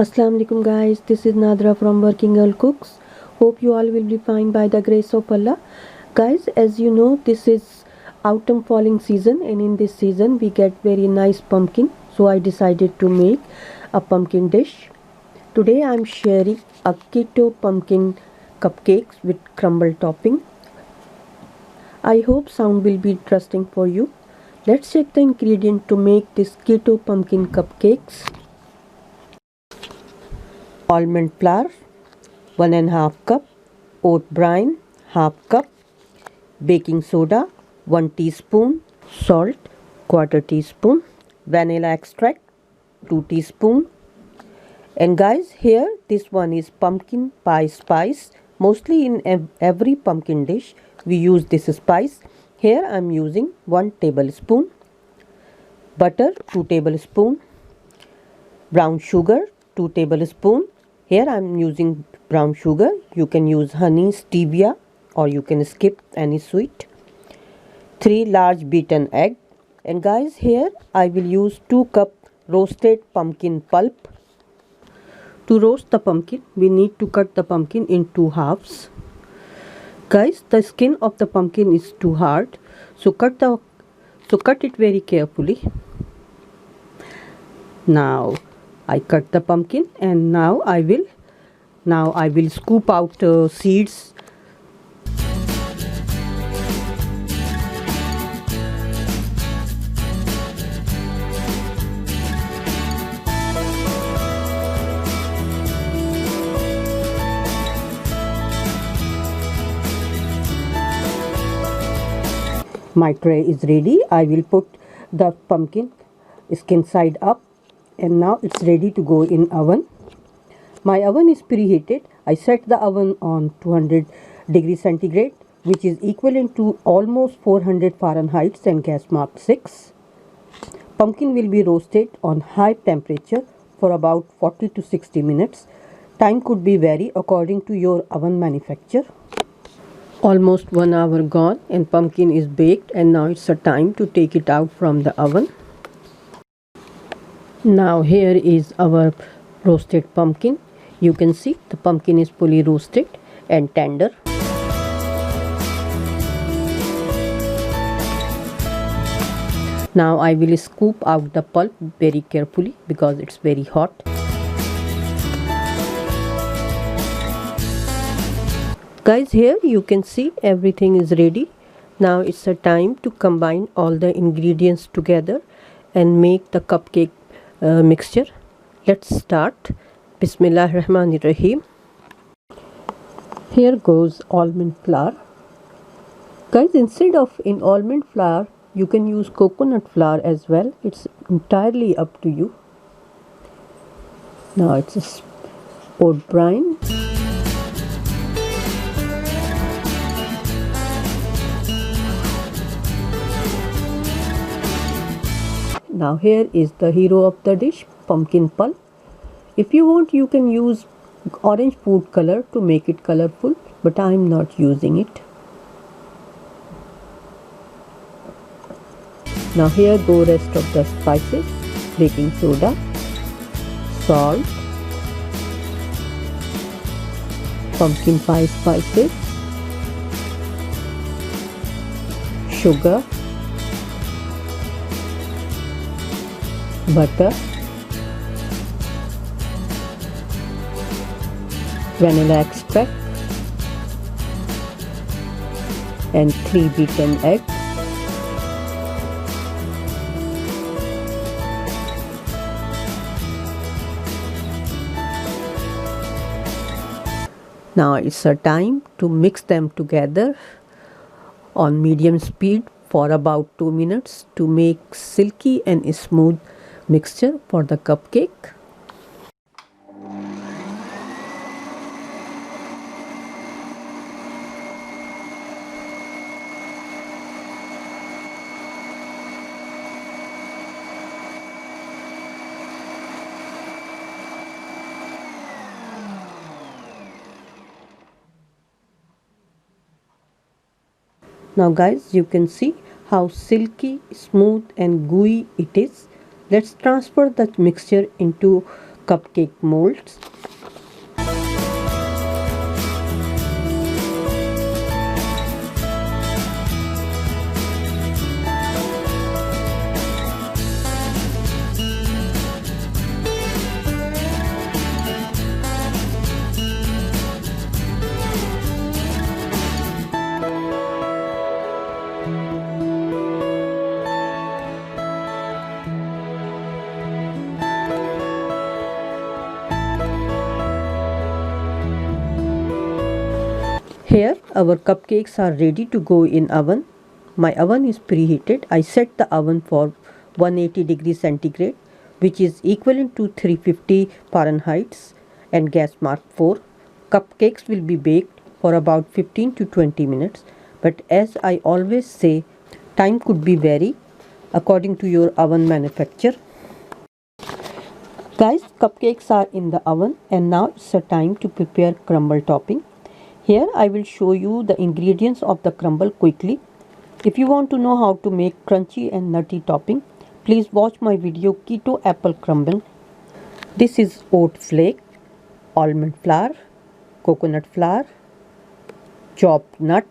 Assalamu alaikum guys, this is Nadra from Working Girl Cooks. Hope you all will be fine by the grace of Allah. Guys, as you know, this is autumn falling season, and in this season we get very nice pumpkin. So I decided to make a pumpkin dish. Today I am sharing a keto pumpkin cupcakes with crumble topping. I hope sound will be interesting for you. Let's check the ingredient to make this keto pumpkin cupcakes. Almond flour 1.5 cup, oat bran half cup, baking soda 1 teaspoon, salt 1/4 teaspoon, vanilla extract 2 teaspoon. And guys, here this one is pumpkin pie spice. Mostly in every pumpkin dish we use this spice. Here I am using 1 tablespoon, butter 2 tablespoon, brown sugar 2 tablespoon. Here I am using brown sugar. You can use honey, stevia, or you can skip any sweet. 3 large beaten egg. And guys, here I will use 2 cup roasted pumpkin pulp. To roast the pumpkin, we need to cut the pumpkin in 2 halves. Guys, the skin of the pumpkin is too hard, so cut it very carefully. Now I cut the pumpkin, and now I will scoop out seeds. My tray is ready. I will put the pumpkin skin side up, and now it's ready to go in oven. My oven is preheated. I set the oven on 200 degrees centigrade, which is equivalent to almost 400 Fahrenheit and gas mark 6. Pumpkin will be roasted on high temperature for about 40 to 60 minutes. Time could be vary according to your oven manufacturer. Almost 1 hour gone, and pumpkin is baked, and now it's a time to take it out from the oven. Now here is our roasted pumpkin. You can see the pumpkin is fully roasted and tender. Now I will scoop out the pulp very carefully because it's very hot. Guys, here you can see everything is ready. Now it's a time to combine all the ingredients together and make the cupcake mixture. Let's start. Bismillahirrahmanirrahim. Here goes almond flour. Guys, instead of in almond flour, you can use coconut flour as well. It's entirely up to you. Now it's oat bran. Now here is the hero of the dish, pumpkin pulp. If you want, you can use orange food color to make it colorful, but I am not using it. Now here go rest of the spices: baking soda, salt, pumpkin pie spices, sugar, butter, vanilla extract, and 3 beaten eggs. Now it's a time to mix them together on medium speed for about 2 minutes to make silky and smooth mixture for the cupcake. Now guys, you can see how silky, smooth and gooey it is. Let's transfer the mixture into cupcake molds. Here our cupcakes are ready to go in oven. My oven is preheated. I set the oven for 180 degrees centigrade, which is equivalent to 350 Fahrenheit, and gas mark 4. Cupcakes will be baked for about 15 to 20 minutes, but as I always say, time could be vary according to your oven manufacturer. Guys, cupcakes are in the oven and now it's a time to prepare crumble topping. Here I will show you the ingredients of the crumble quickly. If you want to know how to make crunchy and nutty topping, please watch my video Keto Apple Crumble. This is oat flake, almond flour, coconut flour, chopped nut,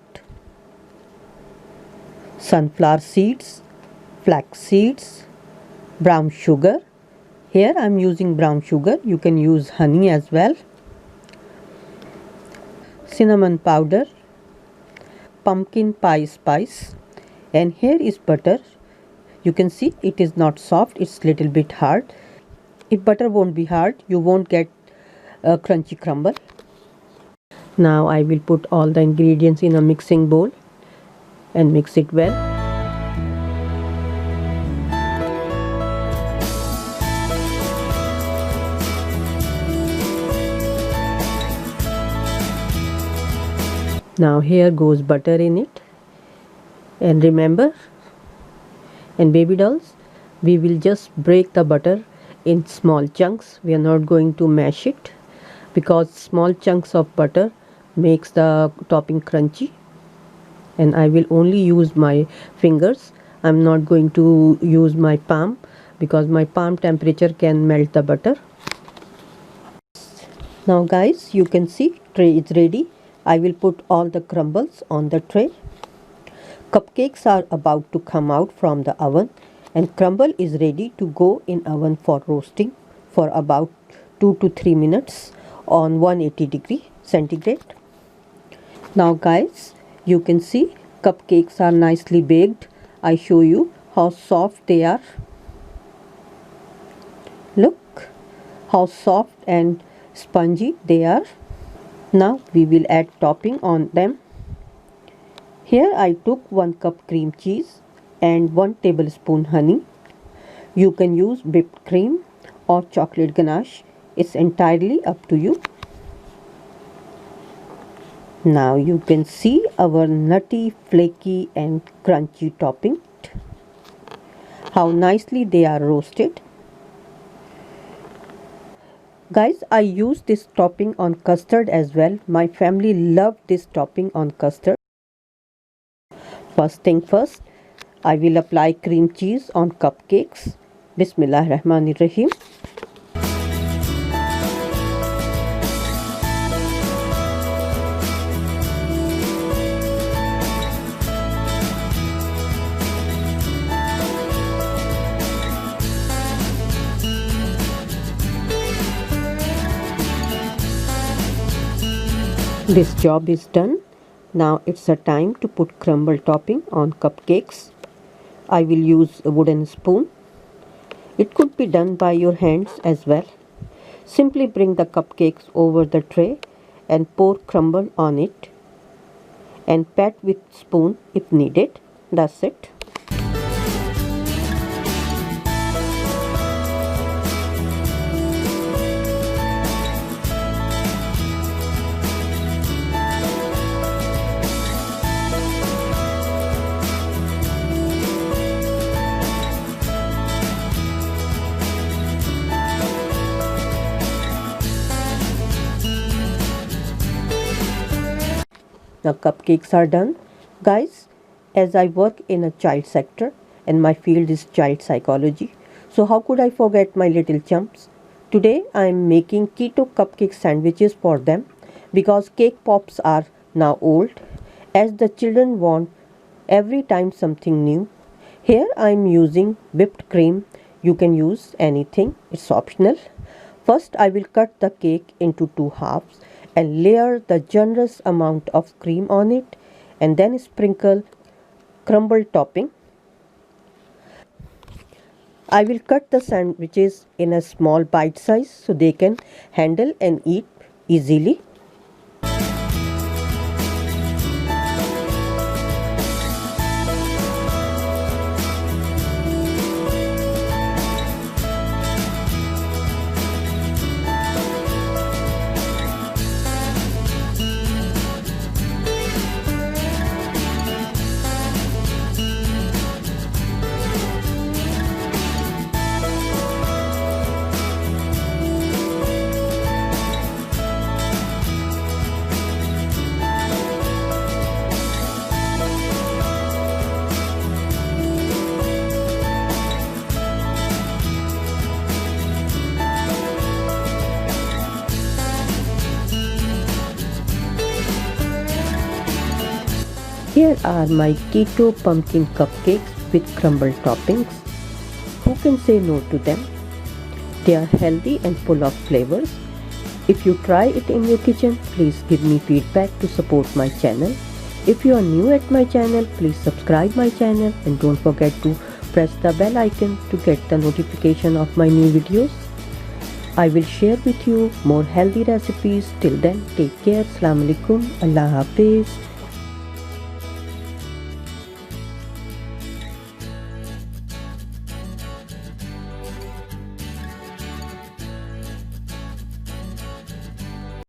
sunflower seeds, flax seeds, brown sugar. Here I am using brown sugar. You can use honey as well. Cinnamon powder, pumpkin pie spice, and here is butter. You can see it is not soft, it's little bit hard. If butter won't be hard, you won't get a crunchy crumble. Now I will put all the ingredients in a mixing bowl and mix it well. Now here goes butter in it, and remember, and baby dolls, we will just break the butter in small chunks. We are not going to mash it because small chunks of butter makes the topping crunchy, and I will only use my fingers. I'm not going to use my palm because my palm temperature can melt the butter. Now guys, you can see tray is ready. I will put all the crumbles on the tray. Cupcakes are about to come out from the oven and crumble is ready to go in oven for roasting for about 2 to 3 minutes on 180 degree centigrade. Now guys, you can see cupcakes are nicely baked. I show you how soft they are. Look how soft and spongy they are. Now we will add topping on them. Here I took 1 cup cream cheese and 1 tablespoon honey. You can use whipped cream or chocolate ganache. It's entirely up to you. Now you can see our nutty, flaky and crunchy topping. How nicely they are roasted. Guys, I use this topping on custard as well. My family loved this topping on custard. First thing first, I will apply cream cheese on cupcakes. Bismillahirrahmanirrahim. This job is done. Now it's a time to put crumble topping on cupcakes. I will use a wooden spoon. It could be done by your hands as well. Simply bring the cupcakes over the tray and pour crumble on it and pat with spoon if needed. That's it. Now cupcakes are done. Guys, as I work in a child sector and my field is child psychology, so how could I forget my little chumps? Today I am making keto cupcake sandwiches for them because cake pops are now old as the children want every time something new. Here I am using whipped cream. You can use anything, it's optional. First I will cut the cake into two halves and layer the generous amount of cream on it and then sprinkle crumbled topping. I will cut the sandwiches in a small bite size so they can handle and eat easily. Here are my keto pumpkin cupcakes with crumbled toppings. Who can say no to them? They are healthy and full of flavors. If you try it in your kitchen, please give me feedback to support my channel. If you are new at my channel, please subscribe my channel and don't forget to press the bell icon to get the notification of my new videos. I will share with you more healthy recipes. Till then, take care. Assalamu alaikum. Allah Hafiz.